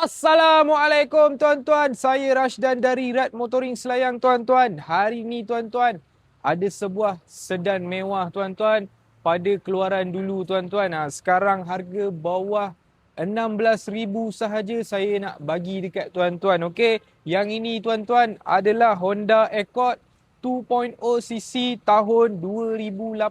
Assalamualaikum tuan-tuan, saya Rashdan dari Rad Motoring Selayang tuan-tuan. Hari ni tuan-tuan, ada sebuah sedan mewah tuan-tuan pada keluaran dulu tuan-tuan. Sekarang harga bawah 16,000 sahaja saya nak bagi dekat tuan-tuan. Okey, yang ini tuan-tuan adalah Honda Accord 2.0 cc tahun 2008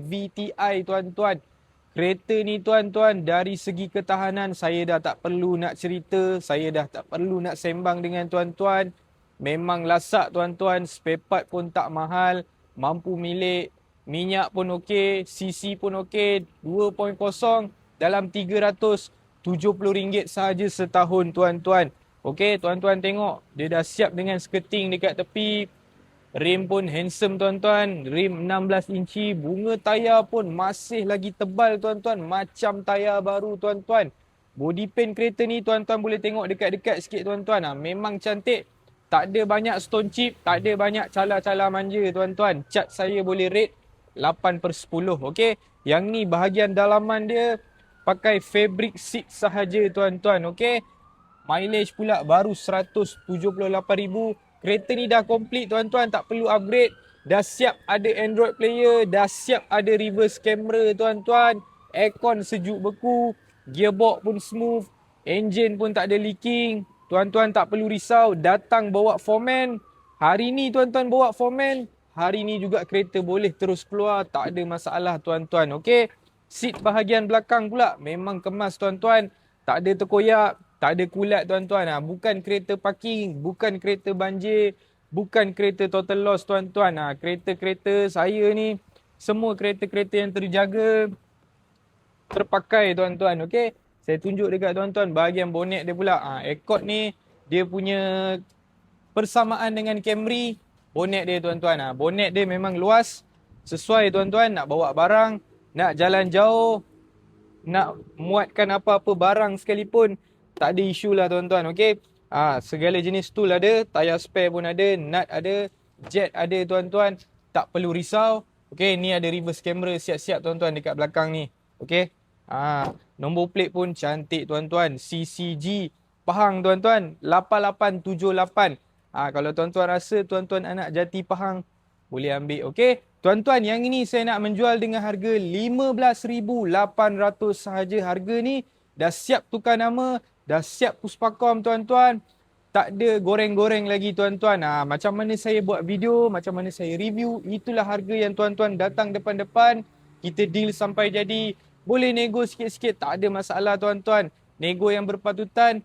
VTI tuan-tuan. Kereta ni tuan-tuan, dari segi ketahanan saya dah tak perlu nak cerita, saya dah tak perlu nak sembang dengan tuan-tuan. Memang lasak tuan-tuan, spare part pun tak mahal, mampu milik, minyak pun okey, CC pun okey, 2.0 dalam RM370 sahaja setahun tuan-tuan. Okey, tuan-tuan tengok, dia dah siap dengan skirting dekat tepi. Rim pun handsome tuan-tuan. Rim 16 inci. Bunga tayar pun masih lagi tebal tuan-tuan. Macam tayar baru tuan-tuan. Body paint kereta ni tuan-tuan boleh tengok dekat-dekat sikit tuan-tuan. Memang cantik. Tak ada banyak stone chip. Tak ada banyak cala-cala manja tuan-tuan. Cat saya boleh rate 8/10. Okey. Yang ni bahagian dalaman dia pakai fabric seat sahaja tuan-tuan. Okey. Mileage pula baru 178,000. Kereta ni dah komplit tuan-tuan, tak perlu upgrade. Dah siap ada Android player, dah siap ada reverse camera tuan-tuan. Aircon sejuk beku, gearbox pun smooth, engine pun tak ada leaking. Tuan-tuan tak perlu risau, datang bawa foreman. Hari ni tuan-tuan bawa foreman, hari ni juga kereta boleh terus keluar, tak ada masalah tuan-tuan. Okey. Seat bahagian belakang pula memang kemas tuan-tuan. Tak ada terkoyak, tak ada kulat tuan-tuan. Bukan kereta parking, bukan kereta banjir, bukan kereta total loss tuan-tuan. Kereta-kereta saya ni, semua kereta-kereta yang terjaga, terpakai tuan-tuan. Okey. Saya tunjuk dekat tuan-tuan bahagian bonet dia pula. Accord ni, dia punya persamaan dengan Camry. Bonet dia tuan-tuan. Bonet dia memang luas. Sesuai tuan-tuan nak bawa barang, nak jalan jauh, nak muatkan apa-apa barang sekalipun, tak ada isu lah tuan-tuan. Okey. Segala jenis tool ada, tayar spare pun ada, nut ada, jet ada tuan-tuan. Tak perlu risau. Okey, ni ada reverse camera siap-siap tuan-tuan dekat belakang ni. Okey. Nombor plate pun cantik tuan-tuan. CCG Pahang tuan-tuan, 8878. Kalau tuan-tuan rasa tuan-tuan anak jati Pahang, boleh ambil. Okey. Tuan-tuan, yang ini saya nak menjual dengan harga 15,800 sahaja. Harga ni dah siap tukar nama, dah siap puspakom tuan-tuan. Tak ada goreng-goreng lagi tuan-tuan. Macam mana saya buat video, macam mana saya review, itulah harga yang tuan-tuan datang depan-depan. Kita deal sampai jadi. Boleh nego sikit-sikit, tak ada masalah tuan-tuan. Nego yang berpatutan,